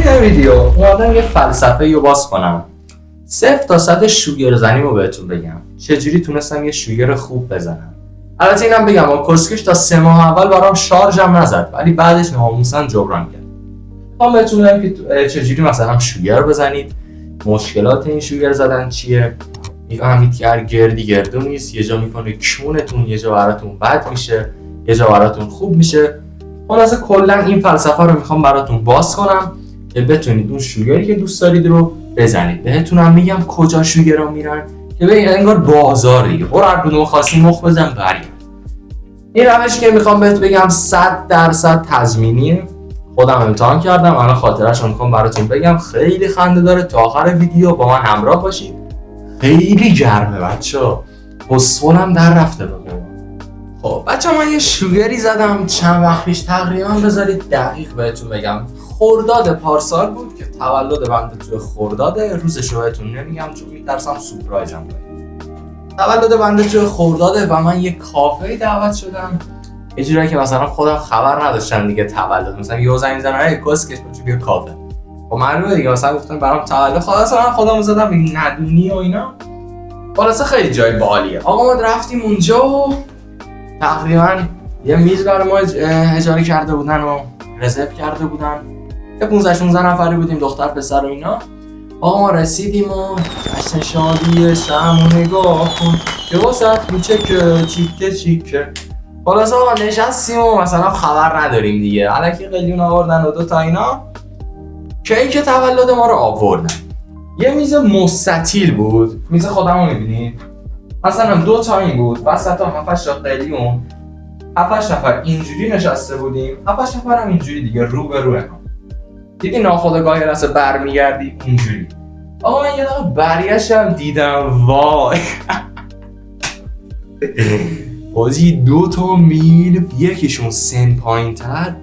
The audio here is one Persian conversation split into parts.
این ویدیو اومدم یه فلسفه رو باز کنم. 0 تا 100 شوگر زنیمو بهتون بگم چجوری تونستم یه شوگر خوب بزنم. البته اینم بگم کسکش تا 3 ماه اول برام شارژم نزد، ولی بعدش ناموسن جبران کرد. من بهتون بگم که چجوری مثلا شوگر بزنید، مشکلات این شوگر زدن چیه. میفهمید که هر گردی گردو نیست، یه جا میکنه کمونتون، یه جا براتون بد میشه، یه جا براتون خوب میشه. خلاصه کلا این فلسفه رو میخوام براتون باز کنم که بتونید اون شوگری که دوست دارید رو بزنید. بهتونم میگم کجا شوگرها میرن که ببین انگار بازار دیگه، برو هر کدوم خواستی مخ بزن برگرد. این روش که میخوام بهت بگم 100% تضمینیه. خودم امتحان کردم، الان خاطرش رو میخوام براتون بگم. خیلی خنده داره، تا آخر ویدیو با من همراه باشید. خیلی گرمه بچه‌ها، حوصله‌ام در رفته به قرآن. خب بچه‌ها من یه شوگری زدم چند وقت پیش، تقریبا بذارید دقیق بهتون بگم خرداد پارسال بود که تولد بنده توی خرداده. روزش رو بهتون نمیگم چون میترسم سورپرایزم کنه. تولد بنده توی خرداده و من یه کافه دعوت شدم، یه جورایی که مثلا خودم خبر نداشتم دیگه تولد، مثلا یه زنگ میزنن ای کسکش بچو بیا کافه. خب معلومه دیگه مثلا گفتم برام تولد، خلاص من خودمو زدم ندونی و اینا. خلاص خیلی جای بالیه. آقا ما رفتیم اونجا و تقریبا یه میز برای ما اجاره کرده بودن و رزرو کرده بودن. یه 15-16 نفری بودیم، دختر پسر و اینا. آقا ما رسیدیم و جشن شادی شمو نگاه کن که واسط میچکه چیکه چیکه. خلاص آقا نشستیم و مثلا خبر نداریم دیگه، الکی قلیون آوردن و 2 تا اینا. کیک تولد ما رو آوردن. یه میز مستطیل بود، میز خودمو میبینید مثلا 2 تا این بود، وسط هم 7-8 تا قلیون، 7-8 نفر اینجوری نشسته بودیم، 7-8 نفر هم اینجوری دیگه رو به رو هم. دیدی ناخودآگاه راسته برمیگردی اینجوری. آقا من یه دقیقه برگشتم دیدم وای بازی 2 تا میل، یکیشون سن پایین تر،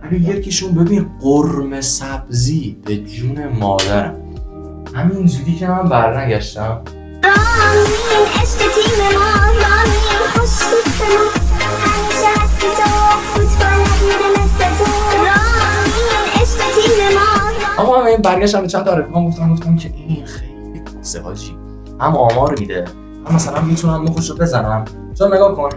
ولی یکیشون ببین قرمه سبزی به جون مادرم. همینجوری که من برنگشتم اما من برگشتم به چند تا رفیقام گفتم که این خیلی کسه حاجی، هم آمار میده هم مثلا میتونم مخش رو بزنم. چون نگاه کن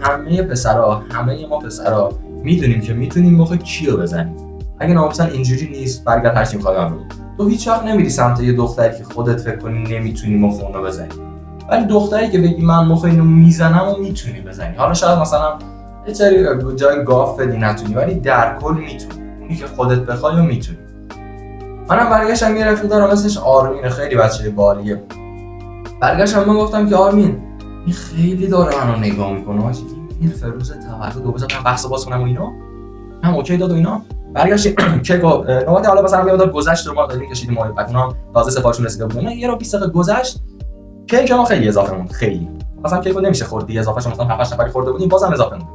همه ما پسرا میدونیم که میتونیم مخ کیو بزنیم. اگه ناموسن اینجوری نیست برگرد هر چی میخوای بگو. تو هیچ وقت نمیری سمت یه دختری که خودت فکر کنی نمیتونی مخ اونو بزنی، ولی دختری که بگی من مخ اینو میزنم و میتونی بزنی. حالا شاید مثلا یه سری جای گاف بدی نتونی، ولی در کل میتونی، اونی که خودت بخوای و میتونی. منم برگشتم یه رفیق دارم اسمش آرمین، خیلی بچه بالیه. برگشتم من گفتم که آرمین این خیلی داره منو نگاه میکنه حاجی، این فروز تولد رو بذارم بحث باز کنم و اینا. هم اوکی داد و اینا. برگشتیم کیکو نوبت حالا مثلا یه مقدار گذشت رو ما دادیم کشیدیم ما بعد اونا تازه سفارشون رسیده بود. یه رو 20 دقیقه گذشت، کیک ما خیلی اضافه موند. خیلی مثلا کیکو نمیشه خورد دیگه، اضافه شون مثلا 7-8 نفری خورده بودیم بازم اضافه موند.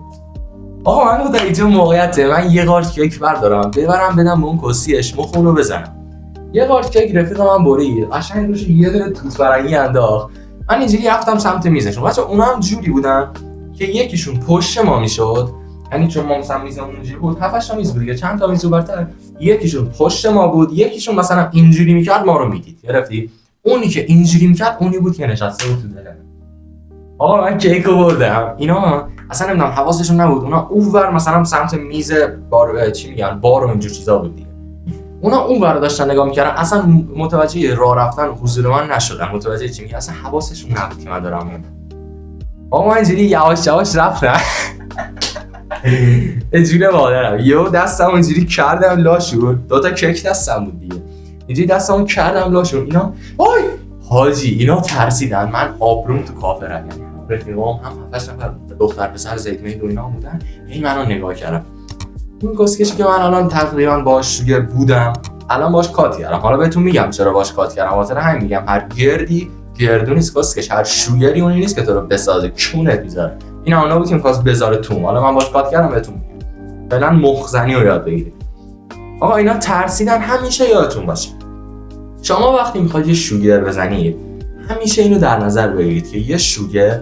آقا من گفتم اینجا موقعیته من یه قارچ کیک بردارم ببرم بدم به اون کسیش مخونو بزنم. یه قارچ کیک رفیق من برید قشنگ روش یه دونه توت فرنگی انداخت. من اینجوری رفتم سمت میزشون. بچا اونا هم جوری بودن که یکیشون پشت ما میشد، یعنی چون ما مثلا میزمون اونجوری بود 7-8 تا میز بود دیگه، چند تا میز برتر، یکیشون پشت ما بود، یکیشون مثلا اینجوری میکرد ما رو میدید. گرفتی؟ اونی که اینجوری میکرد اونی بود که نشسته بود تو دلم. آقا من کیکو بردم، اینا اصلا نمیدونم حواسشون نبود، اونا اونور مثلا سمت میز بار چی میگن بار و اینجور چیزا بود دیگه. اونا اونور داشتن نگاه میکردن، اصلا متوجه راه رفتن حضور من نشدن، متوجه چی میگه اصلا حواسشون نبود که من دارم میام. آقا من اینجوری یواش یواش رفتم اینجوری مادرم یهو دستم اینجوری کردم لا شد، 2 تا کیک دستم بود دیگه، اینجوری دستمو کردم لا شد. اینا وای حاجی اینا ترسیدن، من آبروم تو کافه رفتم. رفیقام هم 7-8 نفر دختر پسر زیدمید و اینا بودن، هی منو نگاه کردم. اون کسکشی که من الان تقریبا باش بودم الان باش کات کردم. حالا بهتون میگم چرا باش کات کردم، واسه همین میگم هر گردی گردو نیست کسکش، هر شوگری اونی نیست که تو رو بسازه کونت میذاره. این اونا بود که می‌خواست بذاره تو. حالا من باش کات کردم بهتون میگم فعلا مخزنی رو یاد بگیرید. آقا اینا ترسیدن. همیشه یادتون باشه شما وقتی میخواید یه شوگر بزنید همیشه اینو در نظر بگیرید که یه شوگر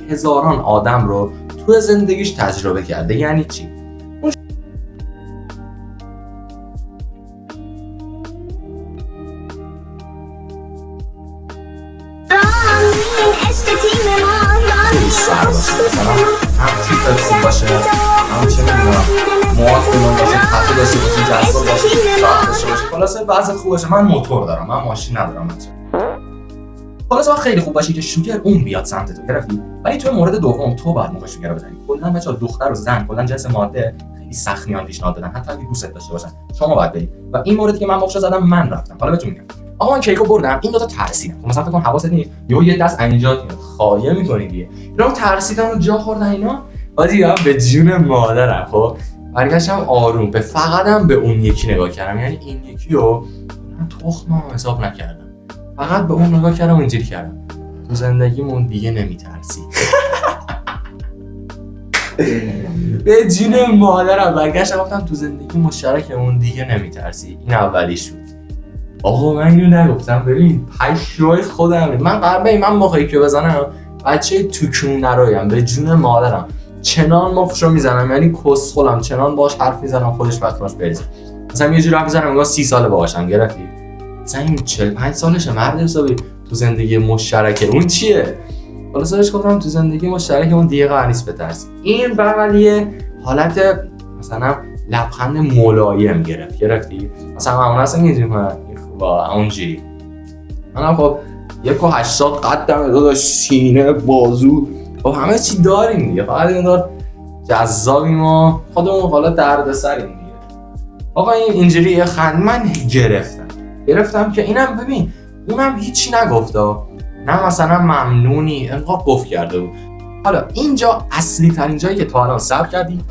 هزاران آدم رو تو زندگیش تجربه کرده. یعنی چی؟ سر باشه، مثلا هم تیپت خوب باشه، هم چه میدونم موهات بلند باشه، خطه داشته باشه، جذاب باشه، شاید داشته باشه، خلاصه وضعت خوب باشه. من موتور دارم، من ماشین ندارم بچه. خلاص وقت خیلی خوب باشی که شوگر اون بیاد سمت تو، گرفتی؟ ولی تو مورد دوم تو باید موقع شوگر رو بزنی. کلا بچه‌ها دختر و زن کلا جنس ماده خیلی سخت میان پیشنهاد دادن، حتی اگه دوست داشته باشن شما باید برید. و این موردی که من موقعش زدم من رفتم. حالا بهتون میگم آقا من کیکو بردم، این دو تا ترسیدن. مثلا فکر کن حواست نیست یه دست انجات میاد خایه می‌کنی دیگه. اینا ترسیدن و جا خوردن اینا. آجی به جون مادرم. خب برگشتم آروم به فقطم به اون یکی نگاه کردم، یعنی این یکی رو من تخمم حساب نکردم، فقط به اون نگاه کردم و اینجوری کردم تو زندگیمون دیگه نمیترسی. به جون مادرم برگشتم گفتم تو زندگی مشترکمون دیگه نمیترسی. این اولیش بود. آقا من اینو نگفتم، ببین پشمای خودم من قربه من موقعی که بزنم بچه توکون نرویم، به جون مادرم چنان مخشو میزنم، یعنی کسخلم چنان باش حرف میزنم خودش بطراش بریزم. مثلا یه جوری حرف میزنم انگار 30 ساله باهاشم، گرفتی؟ مثلا این 45 سالشه مرد حسابی تو زندگی مشترکه اون چیه؟ حالا سرش گفتم تو زندگی مشترک اون دیگه قرار نیست بترسی. این بغلیه حالت مثلا لبخند ملایم گرفتی؟ مثلا من اصلا اینجوری کنم با اونجوری منم خب 1.80 قدم داداش، سینه بازو و همه چی داریم دیگه، فقط این دار جذابیم و خودمون حالا دردسریم دیگه. آقا اینجوری یه خند من گرفتم که اینم ببین اونم هیچی نگفته، نه مثلا ممنونی انقدر گفت کرده بود. حالا اینجا اصلی ترین جایی که تا الان صبر کردی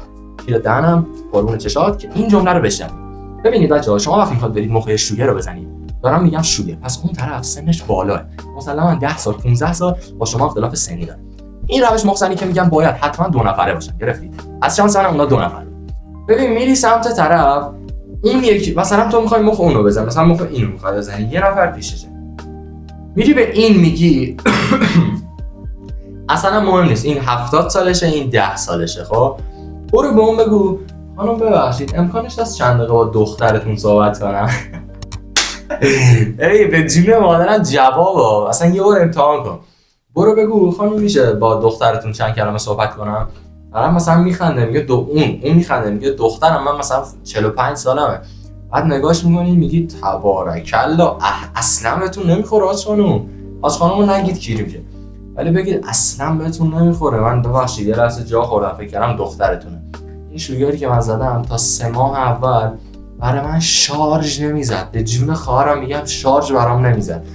که دهنم قربون چشات که این جمله رو بشنوید. ببینید بچه‌ها شما وقتی میخواد برید مخ شوگر رو بزنید، دارم میگم شوگر، پس اون طرف سنش بالاه، مثلا 10 سال 15 سال با شما اختلاف سنی داره. این روش مخزنی که میگم باید حتما 2 نفره باشن، گرفتید؟ از شانس من اونا 2 نفره. ببین میری سمت طرف اون یکی، مثلا تو میخوای مخ اون رو بزنی، مثلا مخ اینو میخوای بزنی، یه نفر پیششه، میری به این میگی اصلا مهم نیست این 70 سالشه این 10 سالشه، خب برو به اون بگو خانم ببخشید امکانش هست چند دقیقه با دخترتون صحبت کنم؟ ای به جون مادرم جوابا اصلا یه بار امتحان کن، برو بگو خانم میشه با دخترتون چند کلمه صحبت کنم؟ طرف مثلا میخنده میگه اون میخنده میگه دخترم من مثلا 45 سالمه، بعد نگاش میکنی میگی تبارکالله اصلا بهتون نمیخوره آج خانومو نگید کیریم که، ولی بگید اصلا بهتون نمیخوره، من ببخشید یه لحظه جا خوردم فکر کردم دخترتونه. این شوگری که من زدم تا 3 ماه اول برای من شارژ نمیزد، به جون خواهرم میگم شارژ برام نمیزد،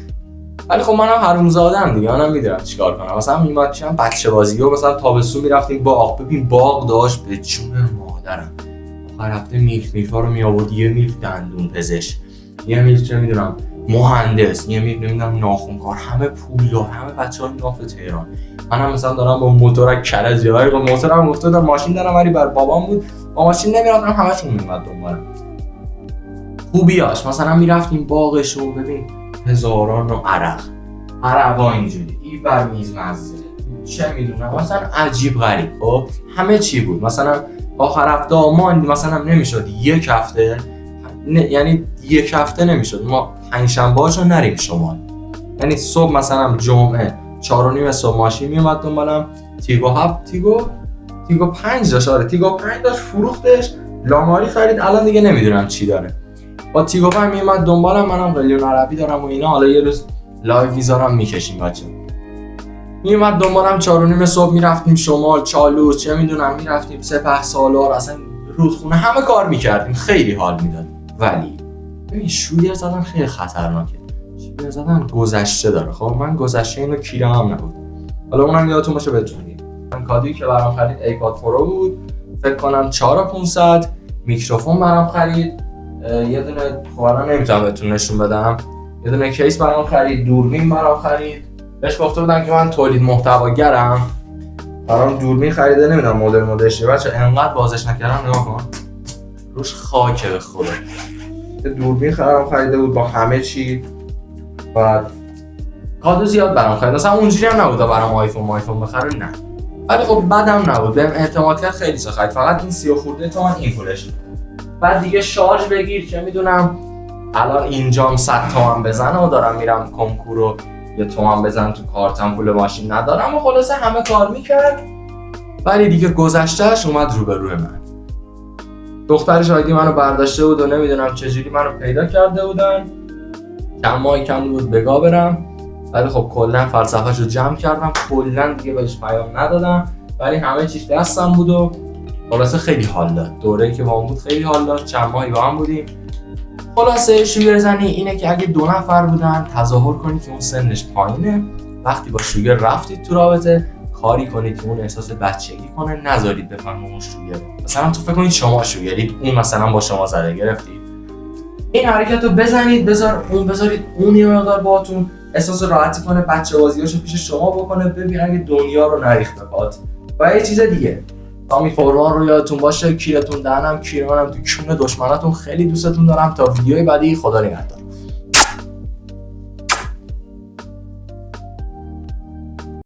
ولی خب منم حرومزاده‌ام دیگه، منم میدونم چیکار کنم. مثلا میومد پیشم بچه بازی و مثلا تابستون میرفتیم باغ، ببین باغ داشت به جون مادرم آخر هفته میلفا رو میآورد، یه میلف دندون پزشک، یه میلف چه میدونم مهندس، یه میلف نمیدونم ناخن‌کار، همه پولدار، همه بچه‌های ناف تهران. منم مثلا دارم با موتور کرجی ولی با موتورم افتادم ماشین دارم ولی بر بابام بود با ماشین نمیرفتم، همشون میومد دنبالم. خوبیاش مثلا میرفتیم باغش و ببین هزاران و عرقا اینجوری این بر میز مزه چه میدونم مثلا عجیب غریب، خب همه چی بود. مثلا آخر هفته ما مثلا نمیشد یک هفته یعنی یک هفته نمیشد ما پنجشنبه‌اشو نریم شمال، یعنی صبح مثلا جمعه 4:30 صبح ماشین میومد دنبالم، تیگو 5 داشت، آره تیگو 5 داشت فروختش، لاماری خرید، الان دیگه نمیدونم چی داره. با تیگو 5 میومد دنبالم، منم قلیون عربی دارم و اینا، حالا یه روز لایو ویزارم میکشیم بچه. میومد دنبالم 4:30 صبح میرفتیم شمال، چالوس چه میدونم میرفتیم سپهسالار، اصلا رودخونه همه کار میکردیم، خیلی حال میداد. ولی ببین شوگر زدن خیلی خطرناکه، شوگر زدن گذشته داره. خب من گذشته اینو کیرم هم نبود، حالا اونم یادتون باشه بهتون میگم. کادویی که برام خرید ایپاد پرو بود، فکر کنم 4500. میکروفون برام خرید، یه دونه خب الان نمیتونم بهتون نشون بدم، یه دونه کیس برام خرید، دوربین برام خرید. بهش گفته بودم که من تولید محتواگرم، برام دوربین خریده، نمیدونم مدلش چیه بچه، انقدر بازش نکردم نگاه کن روش خاکه به خدا. یه دوربین خریده بود با همه چی، بعد کادو زیاد برام خرید، مثلا اونجوری هم نبود برام آیفون بخره، نه ولی خب بدم نبود، بهم اعتماد کرد خیلی چیزا خرید، فقط این 30 خورده تومن این پولش. بعد دیگه شارژ بگیر چه میدونم الان اینجام 100 تومن بزنه و دارم میرم کنکور و یه تومن بزن تو کارتم، پول ماشین ندارم و خلاصه همه کار میکرد. ولی دیگه گذشتهش اومد روبروی من. دختر شاگردی منو برداشته بود و نمیدونم چجوری منو پیدا کرده بودن. چند ماهی کم بود بگا برم، ولی خب کلا فلسفه‌شو جمع کردم، کلا دیگه بهش پیام ندادم، ولی همه چیز دستم بود و خلاصه خیلی حال داد. دوره‌ای که با هم بود خیلی حال داد، چند ماهی با هم بودیم. خلاصه شوگر زنی اینه که اگه 2 نفر بودن تظاهر کنید که اون سنش پایینه، وقتی با شوگر رفتید تو رابطه کاری کنید که اون احساس بچگی کنه، نذارید بفهمه اون شوگره. مثلا تو فکر کنید شما شوگرید، اون مثلا با شما زده گرفتید، این حرکت رو بزنید، بذارید اون یه مقدار باهاتون احساس راحتی کنه، بچه بازیاشو پیش شما بکنه، ببین اگه دنیا رو نریخت بهات. و یه چیز دیگه، سامی فوروان رو یادتون باشه، کیرتون دهنم، کیر منم تو کون دشمناتون. خیلی دوستتون دارم. تا ویدیوی بعدی، خدا نگهدار.